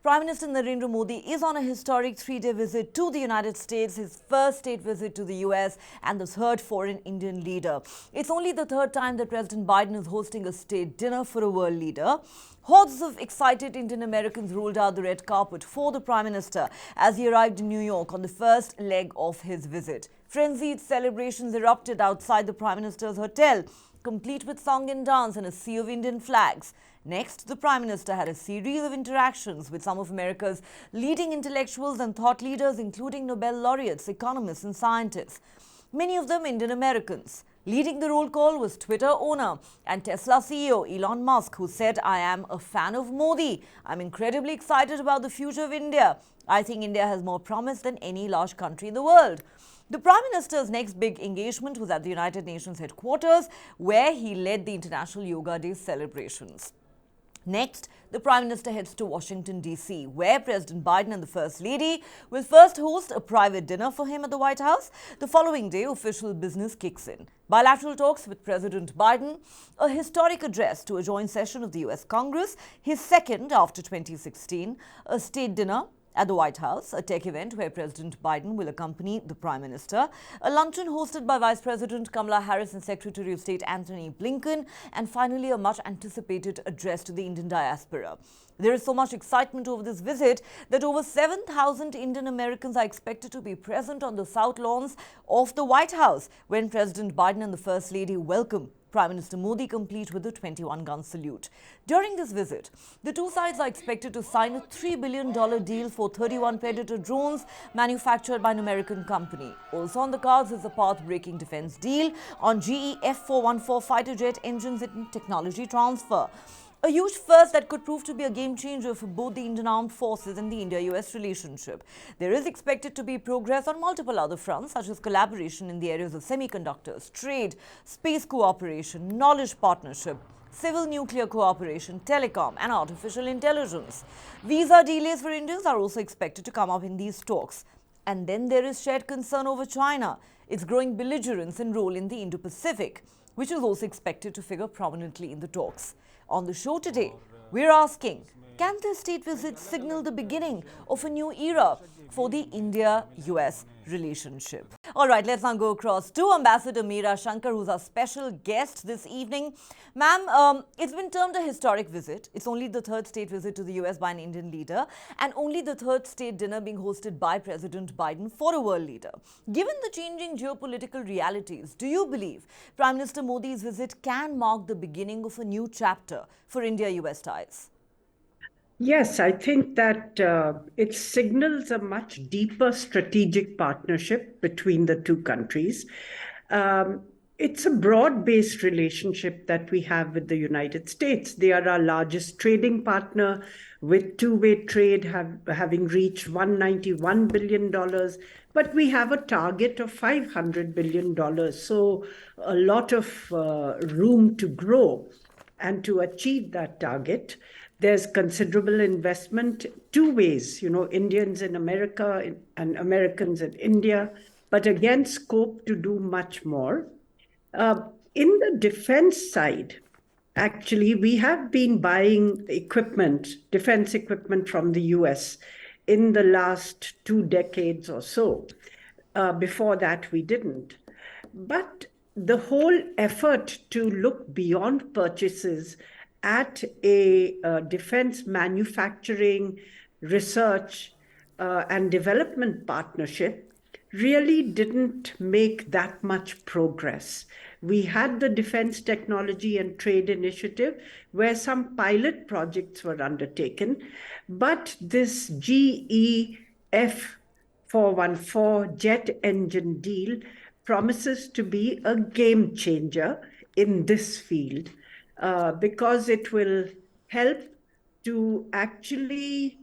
Prime Minister Narendra Modi is on a historic 3-day visit to the United States, his first state visit to the US and the third foreign Indian leader. It's only the third time that President Biden is hosting a state dinner for a world leader. Hordes of excited Indian Americans rolled out the red carpet for the Prime Minister as he arrived in New York on the first leg of his visit. Frenzied celebrations erupted outside the Prime Minister's hotel, complete with song and dance and a sea of Indian flags. Next, the Prime Minister had a series of interactions with some of America's leading intellectuals and thought leaders, including Nobel laureates, economists and scientists, many of them Indian Americans. Leading the roll call was Twitter owner and Tesla CEO Elon Musk, who said, "I am a fan of Modi. I'm incredibly excited about the future of India. I think India has more promise than any large country in the world." The Prime Minister's next big engagement was at the United Nations headquarters, where he led the International Yoga Day celebrations. Next, the Prime Minister heads to Washington, D.C., where President Biden and the First Lady will first host a private dinner for him at the White House. The following day, official business kicks in. Bilateral talks with President Biden, a historic address to a joint session of the U.S. Congress, his second after 2016, a state dinner at the White House, a tech event where President Biden will accompany the Prime Minister, a luncheon hosted by Vice President Kamala Harris and Secretary of State Antony Blinken, and finally a much-anticipated address to the Indian diaspora. There is so much excitement over this visit that over 7,000 Indian Americans are expected to be present on the south lawns of the White House when President Biden and the First Lady welcome Prime Minister Modi, complete with a 21-gun salute. During this visit, the two sides are expected to sign a $3 billion deal for 31 Predator drones manufactured by an American company. Also on the cards is a path-breaking defense deal on GE F414 fighter jet engines and technology transfer. A huge first that could prove to be a game changer for both the Indian armed forces and the India-US relationship. There is expected to be progress on multiple other fronts, such as collaboration in the areas of semiconductors, trade, space cooperation, knowledge partnership, civil nuclear cooperation, telecom and artificial intelligence. Visa delays for Indians are also expected to come up in these talks. And then there is shared concern over China, its growing belligerence and role in the Indo-Pacific, which is also expected to figure prominently in the talks. On the show today, we're asking, can this state visit signal the beginning of a new era for the India-US relationship? All right, let's now go across to Ambassador Meera Shankar, who's our special guest this evening. Ma'am, it's been termed a historic visit. It's only the third state visit to the US by an Indian leader and only the third state dinner being hosted by President Biden for a world leader. Given the changing geopolitical realities, do you believe Prime Minister Modi's visit can mark the beginning of a new chapter for India-US ties? Yes, I think that it signals a much deeper strategic partnership between the two countries. It's a broad-based relationship that we have with the United States. They are our largest trading partner, with two-way trade having reached $191 billion. But we have a target of $500 billion. So a lot of room to grow and to achieve that target. There's considerable investment two ways, Indians in America and Americans in India, but again, scope to do much more. In the defense side, actually, we have been buying defense equipment from the US in the last 2 decades or so. Before that, we didn't. But the whole effort to look beyond purchases at a defense manufacturing, research and development partnership really didn't make that much progress. We had the Defense Technology and Trade Initiative, where some pilot projects were undertaken, but this GE F414 jet engine deal promises to be a game changer in this field. Because it will help to actually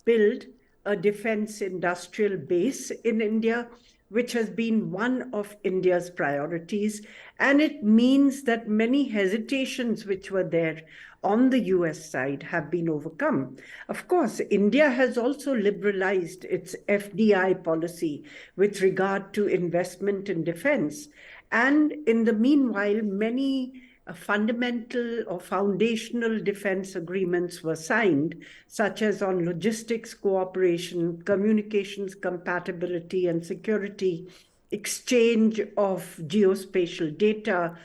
build a defense industrial base in India, which has been one of India's priorities. And it means that many hesitations which were there on the US side have been overcome. Of course, India has also liberalized its FDI policy with regard to investment in defense. And in the meanwhile, many fundamental or foundational defense agreements were signed, such as on logistics cooperation, communications compatibility and security, exchange of geospatial data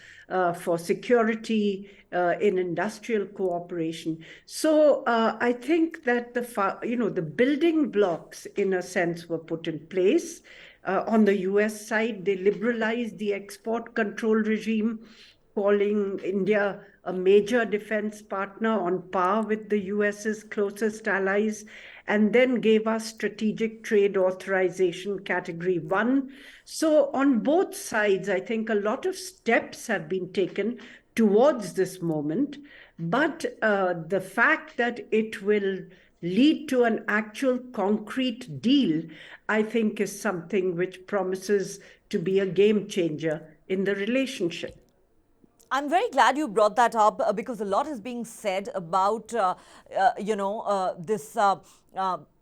for security in industrial cooperation. So I think that the building blocks, in a sense, were put in place. On the US side, they liberalized the export control regime, calling India a major defense partner on par with the US's closest allies, and then gave us strategic trade authorization category 1. So on both sides, I think a lot of steps have been taken towards this moment, but the fact that it will lead to an actual concrete deal, I think, is something which promises to be a game changer in the relationship. I'm very glad you brought that up because a lot is being said about, this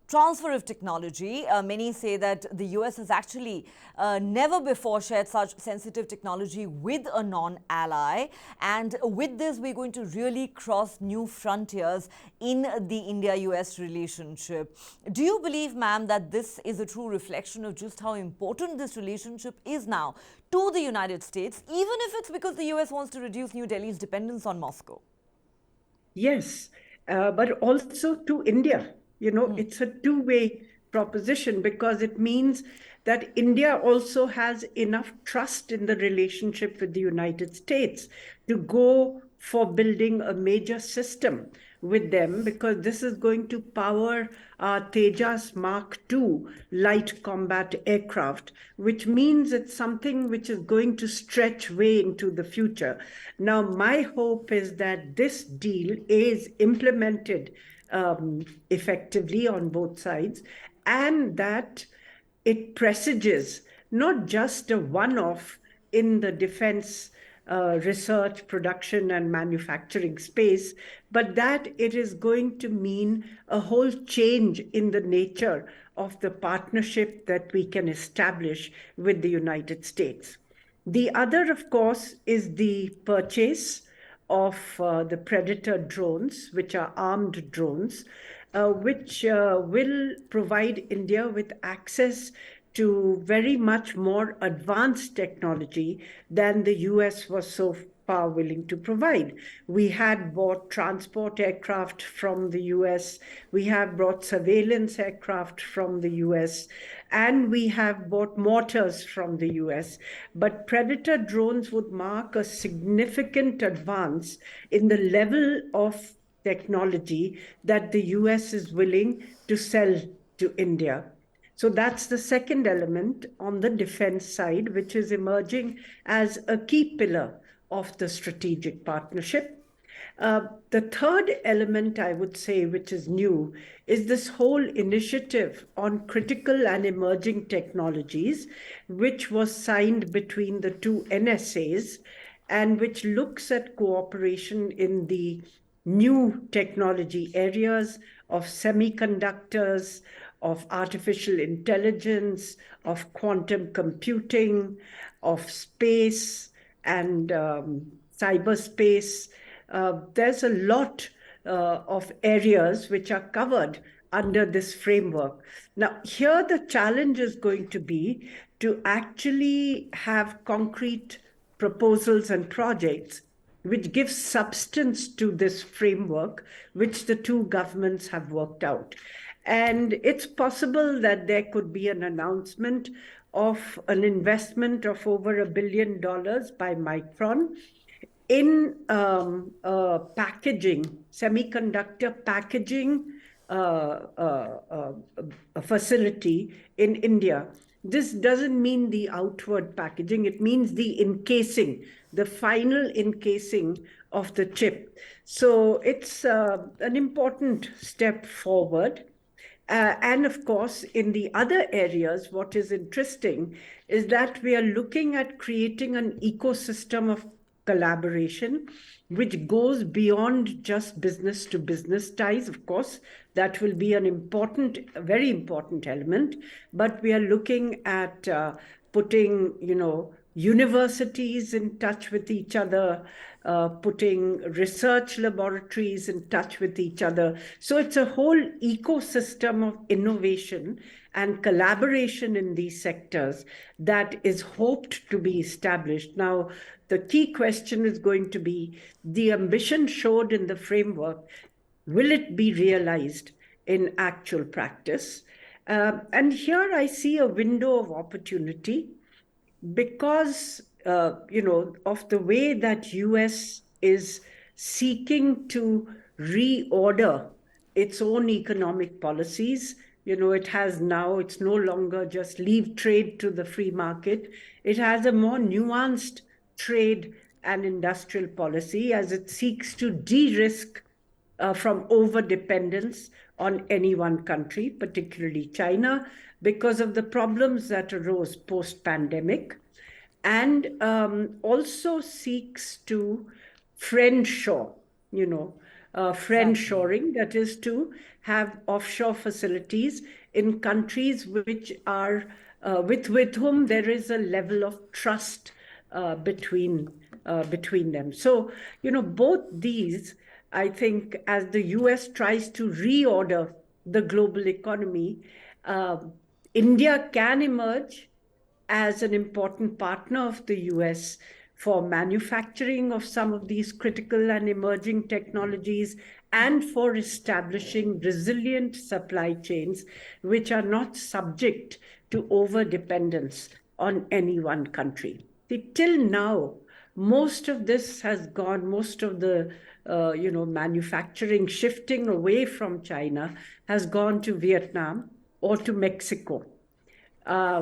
transfer of technology. Many say that the US has actually never before shared such sensitive technology with a non-ally. And with this, we're going to really cross new frontiers in the India-US relationship. Do you believe, ma'am, that this is a true reflection of just how important this relationship is now to the United States, even if it's because the US wants to reduce New Delhi's dependence on Moscow? Yes, but also to India. It's a two-way proposition because it means that India also has enough trust in the relationship with the United States to go for building a major system with them, because this is going to power Tejas Mark II light combat aircraft, which means it's something which is going to stretch way into the future. Now, my hope is that this deal is implemented effectively on both sides, and that it presages not just a one-off in the defense research, production, and manufacturing space, but that it is going to mean a whole change in the nature of the partnership that we can establish with the United States. The other, of course, is the purchase of the Predator drones, which are armed drones, which will provide India with access to very much more advanced technology than the US was so far willing to provide. We had bought transport aircraft from the US, we have brought surveillance aircraft from the US, and we have bought mortars from the US. But Predator drones would mark a significant advance in the level of technology that the US is willing to sell to India. So that's the second element on the defense side, which is emerging as a key pillar of the strategic partnership. The third element, I would say, which is new, is this whole initiative on critical and emerging technologies, which was signed between the two NSAs, and which looks at cooperation in the new technology areas of semiconductors, of artificial intelligence, of quantum computing, of space and cyberspace. There's a lot of areas which are covered under this framework. Now, here the challenge is going to be to actually have concrete proposals and projects which give substance to this framework, which the two governments have worked out. And it's possible that there could be an announcement of an investment of over $1 billion by Micron in packaging, semiconductor packaging facility in India. This doesn't mean the outward packaging, it means the encasing, the final encasing of the chip. So it's an important step forward. And of course, in the other areas, what is interesting is that we are looking at creating an ecosystem of collaboration, which goes beyond just business to business ties. Of course, that will be an important, very important element, but we are looking at putting, universities in touch with each other, putting research laboratories in touch with each other. So it's a whole ecosystem of innovation and collaboration in these sectors that is hoped to be established. Now, the key question is going to be the ambition showed in the framework. Will it be realized in actual practice? And here I see a window of opportunity because of the way that US is seeking to reorder its own economic policies. It has now, it's no longer just leave trade to the free market. It has a more nuanced trade and industrial policy as it seeks to de-risk from over dependence on any one country, particularly China, because of the problems that arose post pandemic, and also seeks to friendshore, friend Exactly. shoring, that is to have offshore facilities in countries which are with whom there is a level of trust between them. So, both these, I think, as the US tries to reorder the global economy, uh, India can emerge as an important partner of the US for manufacturing of some of these critical and emerging technologies and for establishing resilient supply chains which are not subject to over dependence on any one country. See, till now, most of this has gone, most of the manufacturing shifting away from China has gone to Vietnam or to Mexico.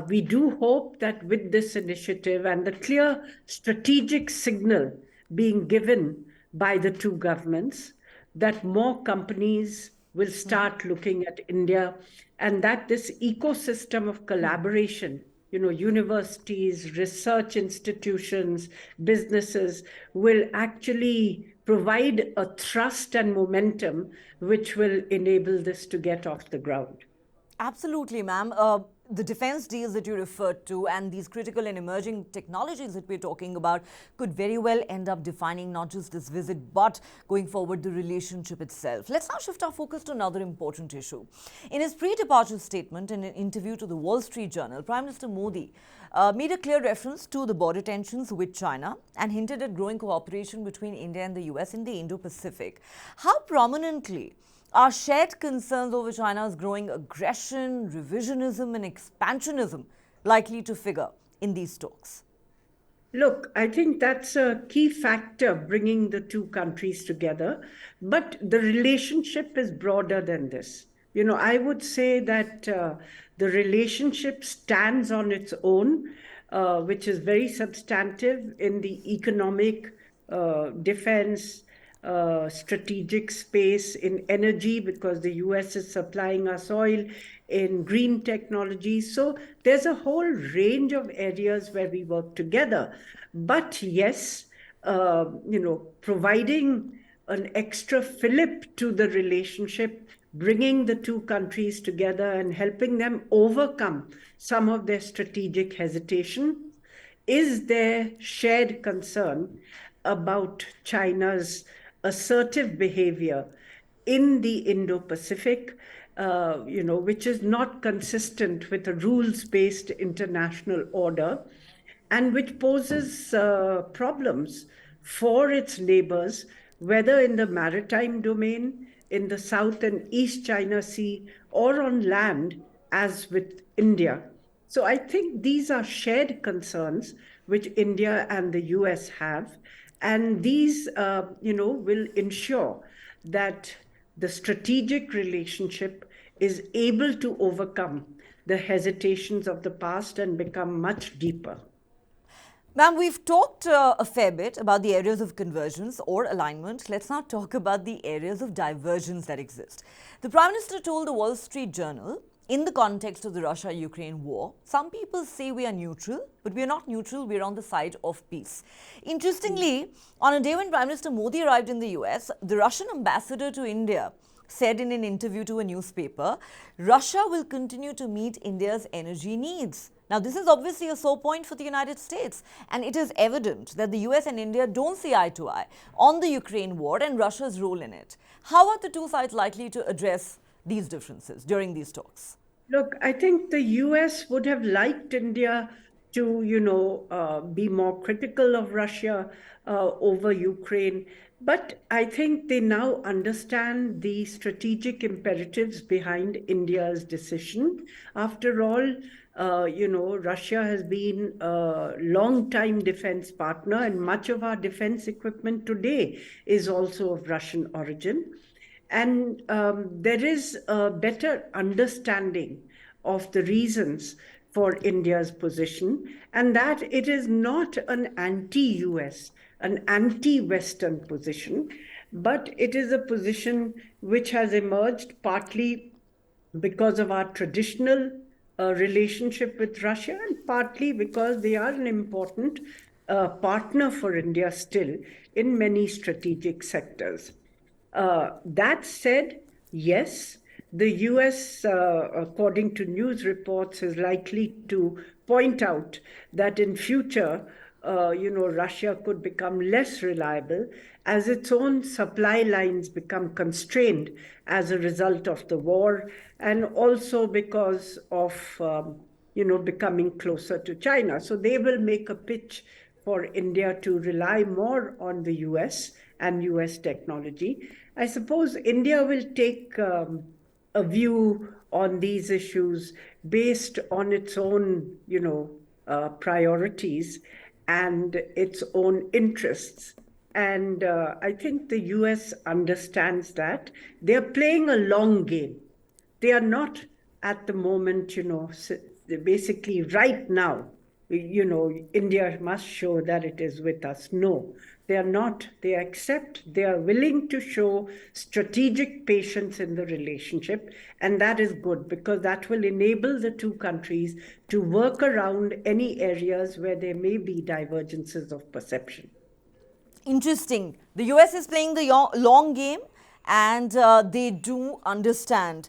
We do hope that with this initiative and the clear strategic signal being given by the two governments, that more companies will start looking at India, and that this ecosystem of collaboration, universities, research institutions, businesses, will actually provide a thrust and momentum which will enable this to get off the ground. Absolutely, ma'am. The defense deals that you referred to and these critical and emerging technologies that we're talking about could very well end up defining not just this visit, but going forward, the relationship itself. Let's now shift our focus to another important issue. In his pre departure statement in an interview to the Wall Street Journal, Prime Minister Modi made a clear reference to the border tensions with China and hinted at growing cooperation between India and the US in the Indo Pacific. How prominently are shared concerns over China's growing aggression, revisionism, and expansionism likely to figure in these talks? Look, I think that's a key factor bringing the two countries together, but the relationship is broader than this. I would say that the relationship stands on its own, which is very substantive in the economic, defense, strategic space, in energy, because the US is supplying us oil, in green technology. So there's a whole range of areas where we work together. But yes, providing an extra fillip to the relationship, bringing the two countries together and helping them overcome some of their strategic hesitation is their shared concern about China's assertive behavior in the Indo-Pacific, which is not consistent with a rules-based international order and which poses problems for its neighbors, whether in the maritime domain, in the South and East China Sea, or on land, as with India. So I think these are shared concerns which India and the US have, and these, will ensure that the strategic relationship is able to overcome the hesitations of the past and become much deeper. Ma'am, we've talked a fair bit about the areas of convergence or alignment. Let's now talk about the areas of divergence that exist. The Prime Minister told the Wall Street Journal, in the context of the Russia Ukraine war, some people say we are neutral, but we are not neutral, we are on the side of peace. Interestingly, on a day when Prime Minister Modi arrived in the US, the Russian ambassador to India said in an interview to a newspaper, Russia will continue to meet India's energy needs. Now, this is obviously a sore point for the United States, and it is evident that the US and India don't see eye to eye on the Ukraine war and Russia's role in it. How are the two sides likely to address these differences during these talks? Look, I think the US would have liked India to, be more critical of Russia over Ukraine. But I think they now understand the strategic imperatives behind India's decision. After all, Russia has been a long-time defense partner, and much of our defense equipment today is also of Russian origin. And there is a better understanding of the reasons for India's position, and that it is not an anti-US, an anti-Western position, but it is a position which has emerged partly because of our traditional relationship with Russia, and partly because they are an important partner for India still in many strategic sectors. That said, yes, the US, according to news reports, is likely to point out that in future, Russia could become less reliable as its own supply lines become constrained as a result of the war, and also because of, becoming closer to China. So they will make a pitch for India to rely more on the US and US technology. I suppose India will take a view on these issues based on its own, priorities and its own interests. And I think the US understands that. They're playing a long game. They are not at the moment, basically right now, India must show that it is with us. No, they are not. They accept, they are willing to show strategic patience in the relationship. And that is good because that will enable the two countries to work around any areas where there may be divergences of perception. Interesting. The US is playing the long game, and they do understand,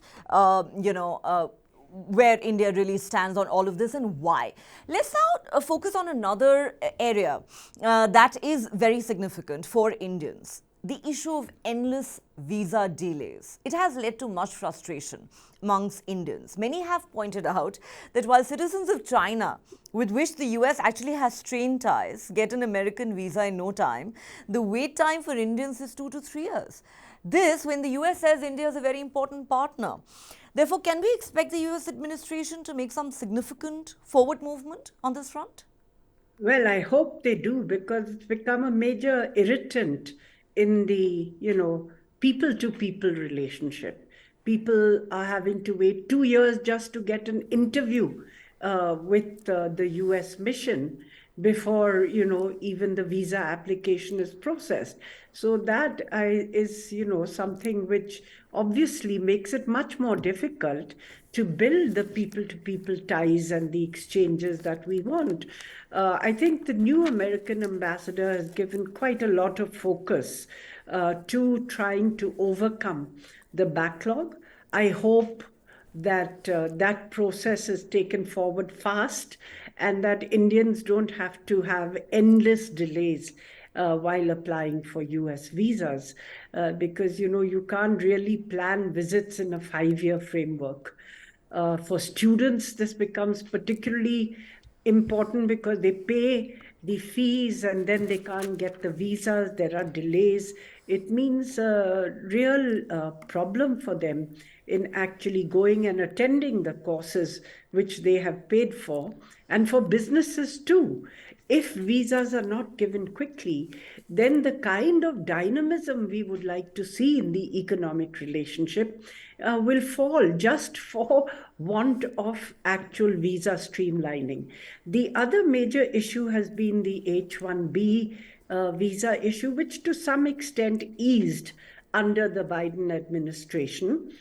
where India really stands on all of this and why. Let's now focus on another area that is very significant for Indians. The issue of endless visa delays. It has led to much frustration amongst Indians. Many have pointed out that while citizens of China, with which the US actually has strained ties, get an American visa in no time, the wait time for Indians is 2 to 3 years. This when the US says India is a very important partner. Therefore, can we expect the US administration to make some significant forward movement on this front? Well, I hope they do because it's become a major irritant in the, people to people relationship. People are having to wait 2 years just to get an interview with the US mission before, even the visa application is processed. So that is, something which obviously makes it much more difficult to build the people-to-people ties and the exchanges that we want. I think the new American ambassador has given quite a lot of focus to trying to overcome the backlog. I hope that that process is taken forward fast and that Indians don't have to have endless delays while applying for US visas because, you can't really plan visits in a 5-year framework. For students, this becomes particularly important because they pay the fees and then they can't get the visas. There are delays. It means a real problem for them in actually going and attending the courses which they have paid for. And for businesses too. If visas are not given quickly, then the kind of dynamism we would like to see in the economic relationship will fall just for want of actual visa streamlining. The other major issue has been the H-1B visa issue, which to some extent eased under the Biden administration.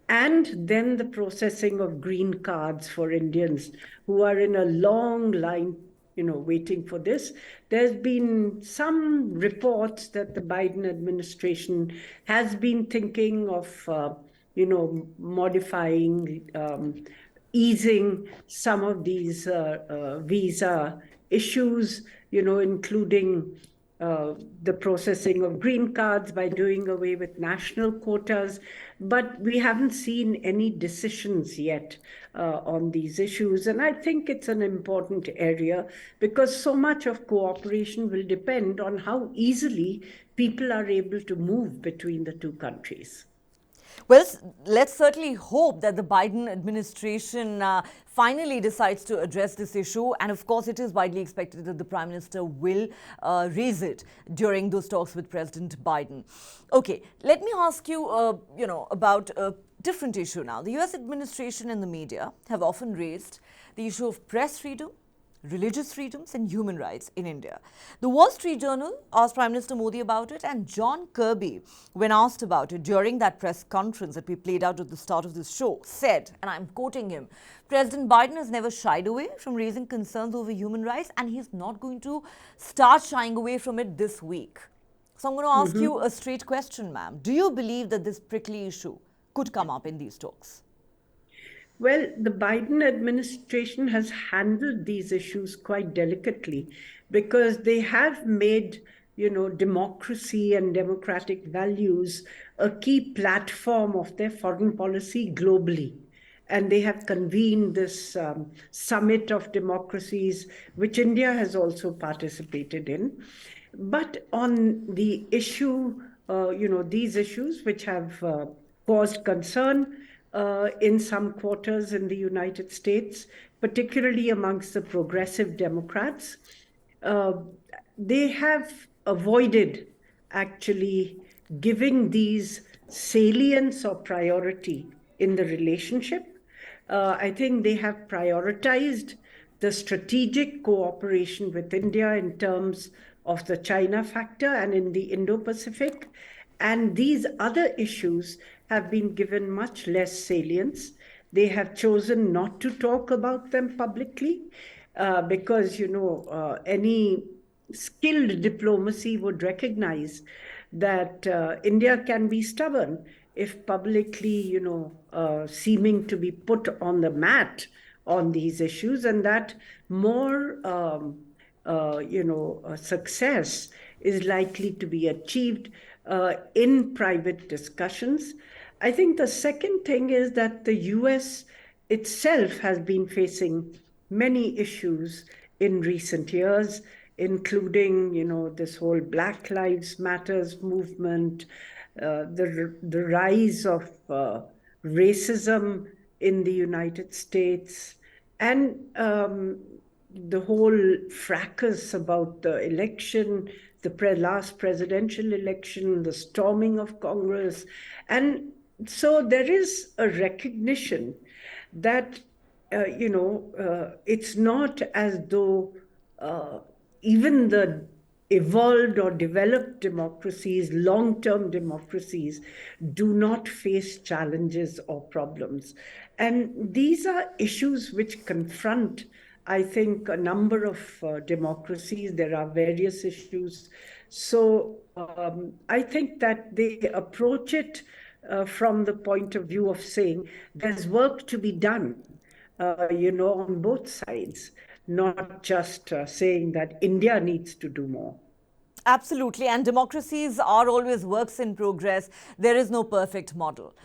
And then the processing of green cards for Indians who are in a long line, waiting for this. There's been some reports that the Biden administration has been thinking of, modifying easing some of these visa issues, including the processing of green cards by doing away with national quotas. But we haven't seen any decisions yet on these issues. And I think it's an important area because so much of cooperation will depend on how easily people are able to move between the two countries. Well, let's certainly hope that the Biden administration finally decides to address this issue. And of course, it is widely expected that the Prime Minister will raise it during those talks with President Biden. Okay, let me ask you, about a different issue now. The US administration and the media have often raised the issue of press freedom, religious freedoms and human rights in India. The Wall Street Journal asked Prime Minister Modi about it, and John Kirby, when asked about it during that press conference that we played out at the start of this show, said, and I'm quoting him, President Biden has never shied away from raising concerns over human rights, and he's not going to start shying away from it this week. So I'm going to ask you a straight question, ma'am. Do you believe that this prickly issue could come up in these talks? Well, the Biden administration has handled these issues quite delicately because they have made, democracy and democratic values a key platform of their foreign policy globally. And they have convened this summit of democracies, which India has also participated in. But on the issue, these issues which have caused concern, in some quarters in the United States, particularly amongst the progressive Democrats. They have avoided actually giving these salience or priority in the relationship. I think they have prioritized the strategic cooperation with India in terms of the China factor and in the Indo-Pacific. And these other issues have been given much less salience. They have chosen not to talk about them publicly because, any skilled diplomacy would recognize that India can be stubborn if publicly, seeming to be put on the mat on these issues, and that more, success is likely to be achieved in private discussions. I think the second thing is that the US itself has been facing many issues in recent years, including, this whole Black Lives Matters movement, the rise of racism in the United States, and the whole fracas about the election, the last presidential election, the storming of Congress. And so there is a recognition that, it's not as though even the evolved or developed democracies, long-term democracies, do not face challenges or problems. And these are issues which confront, I think, a number of democracies. There are various issues. So I think that they approach it from the point of view of saying there's work to be done, on both sides, not just saying that India needs to do more. Absolutely. And democracies are always works in progress. There is no perfect model.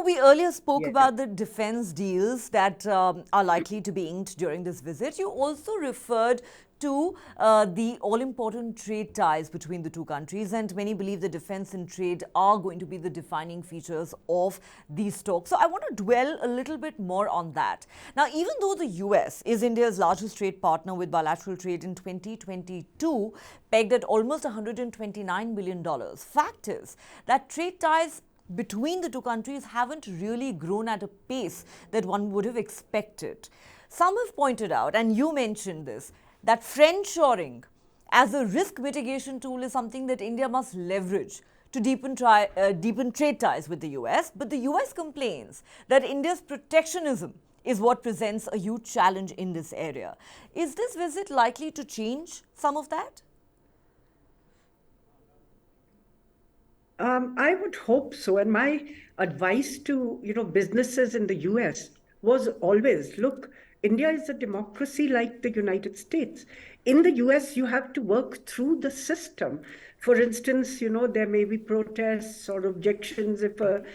We earlier spoke about the defense deals that are likely to be inked during this visit. You also referred to the all-important trade ties between the two countries, and many believe that defense and trade are going to be the defining features of these talks. So I want to dwell a little bit more on that. Now, even though the US is India's largest trade partner, with bilateral trade in 2022 pegged at almost $129 billion, fact is that trade ties between the two countries haven't really grown at a pace that one would have expected. Some have pointed out, and you mentioned this, that friendshoring as a risk mitigation tool is something that India must leverage to deepen trade ties with the US. But the US complains that India's protectionism is what presents a huge challenge in this area. Is this visit likely to change some of that? I would hope so. And my advice to, businesses in the US was always, look, India is a democracy like the United States. In the US, you have to work through the system. For instance, there may be protests or objections if an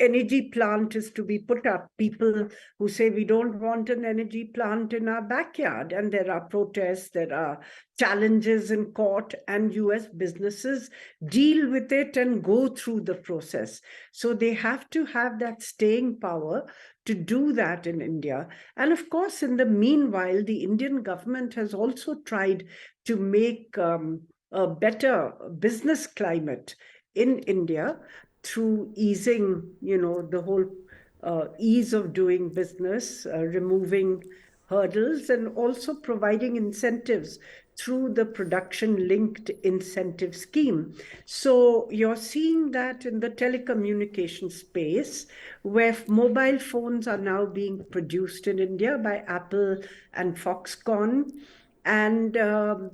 energy plant is to be put up. People who say we don't want an energy plant in our backyard, and there are protests, there are challenges in court, and US businesses deal with it and go through the process. So they have to have that staying power to do that in India. And of course, in the meanwhile, the Indian government has also tried to make a better business climate in India through easing, the whole ease of doing business, removing hurdles, and also providing incentives through the production linked incentive scheme. So you're seeing that in the telecommunication space, where mobile phones are now being produced in India by Apple and Foxconn, and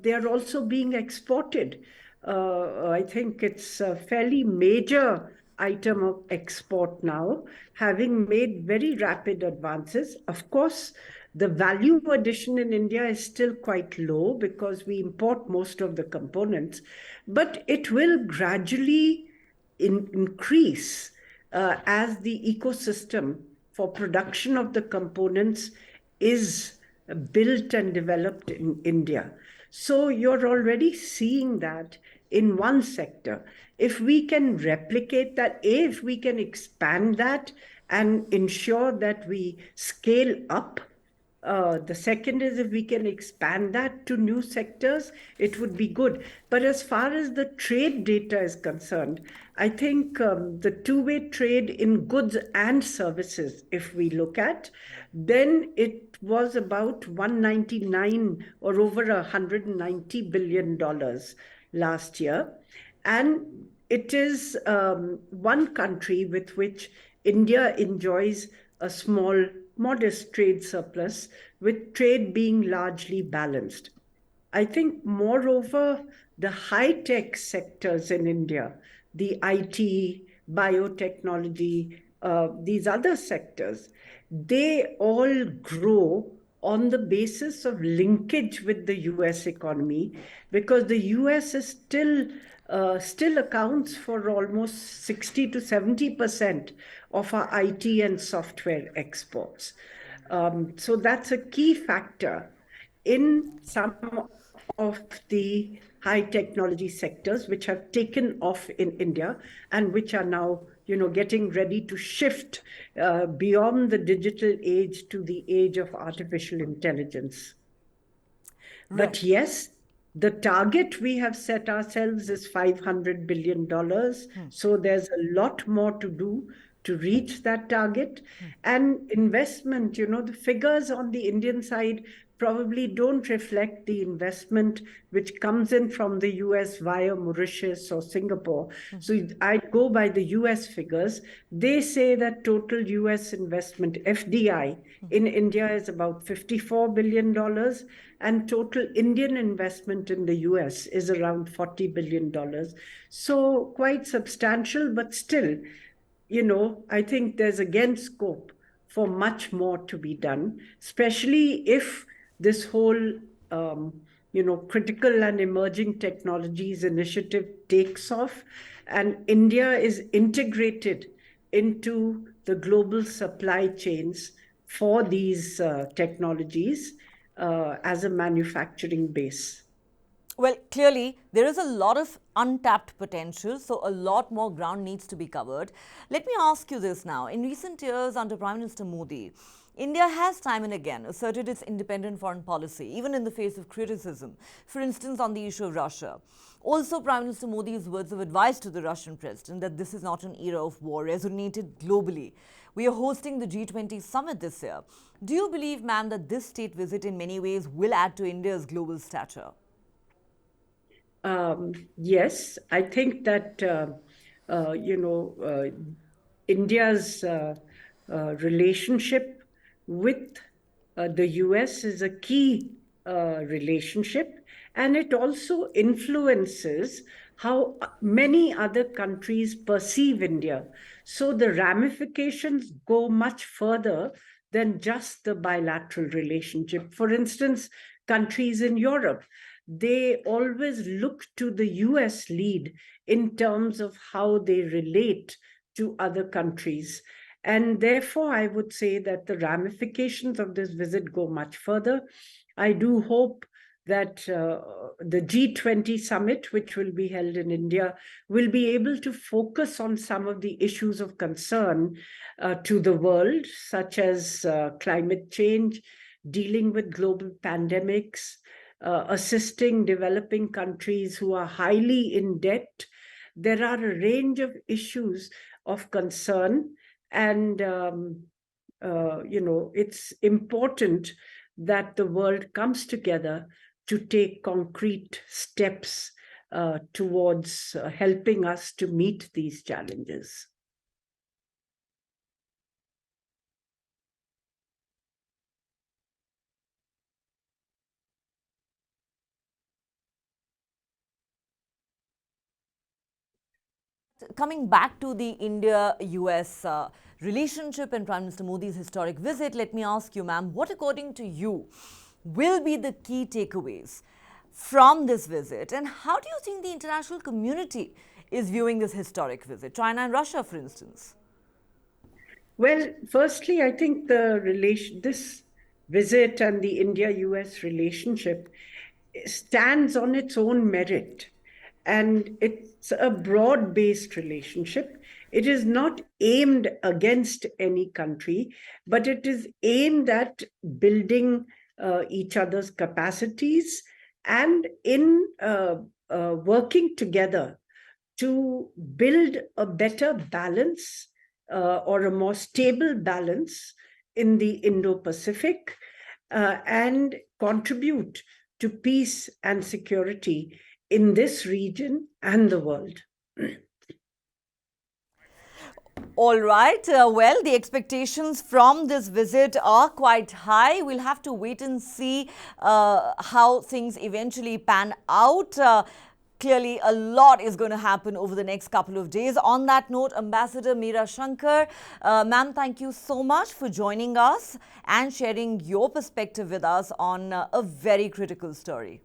they're also being exported. I think it's a fairly major item of export now, having made very rapid advances. Of course, the value addition in India is still quite low because we import most of the components, but it will gradually increase as the ecosystem for production of the components is built and developed in India. So you're already seeing that in one sector. If we can replicate that, if we can expand that and ensure that we scale up, the second is if we can expand that to new sectors, it would be good. But as far as the trade data is concerned, I think the two-way trade in goods and services, if we look at, then it was about 199 or over $190 billion last year. And it is one country with which India enjoys a small, modest trade surplus, with trade being largely balanced. I think, moreover, the high-tech sectors in India, the IT, biotechnology, these other sectors, they all grow on the basis of linkage with the US economy, because the US is still accounts for almost 60 to 70% of our IT and software exports. So that's a key factor in some of the high technology sectors which have taken off in India and which are now, getting ready to shift beyond the digital age to the age of artificial intelligence. Right. But yes, the target we have set ourselves is $500 billion. So there's a lot more to do to reach that target. And investment, the figures on the Indian side probably don't reflect the investment which comes in from the US via Mauritius or Singapore. So I go by the US figures. They say that total US investment, FDI, in India is about $54 billion, and total Indian investment in the US is around $40 billion. So quite substantial, but still, I think there's again scope for much more to be done, especially if this whole, critical and emerging technologies initiative takes off and India is integrated into the global supply chains for these technologies as a manufacturing base. Well, clearly, there is a lot of untapped potential, so a lot more ground needs to be covered. Let me ask you this now. In recent years, under Prime Minister Modi, India has time and again asserted its independent foreign policy, even in the face of criticism, for instance, on the issue of Russia. Also, Prime Minister Modi's words of advice to the Russian president that this is not an era of war resonated globally. We are hosting the G20 summit this year. Do you believe, ma'am, that this state visit in many ways will add to India's global stature? Yes, I think that, India's relationship with the US is a key relationship, and it also influences how many other countries perceive India. So the ramifications go much further than just the bilateral relationship. For instance, countries in Europe, they always look to the US lead in terms of how they relate to other countries. And therefore, I would say that the ramifications of this visit go much further. I do hope that the G20 summit, which will be held in India, will be able to focus on some of the issues of concern to the world, such as climate change, dealing with global pandemics, assisting developing countries who are highly in debt. There are a range of issues of concern, and it's important that the world comes together to take concrete steps towards helping us to meet these challenges. Coming back to the India-US relationship and Prime Minister Modi's historic visit, let me ask you, ma'am, what according to you will be the key takeaways from this visit, and how do you think the international community is viewing this historic visit? China and Russia, for instance. Well, firstly, I think this visit and the India-US relationship stands on its own merit. And it's a broad-based relationship. It is not aimed against any country, but it is aimed at building each other's capacities and in working together to build a better balance or a more stable balance in the Indo-Pacific and contribute to peace and security in this region and the world. All right. Well, the expectations from this visit are quite high. We'll have to wait and see how things eventually pan out. Clearly, a lot is going to happen over the next couple of days. On that note, Ambassador Meera Shankar, ma'am, thank you so much for joining us and sharing your perspective with us on a very critical story.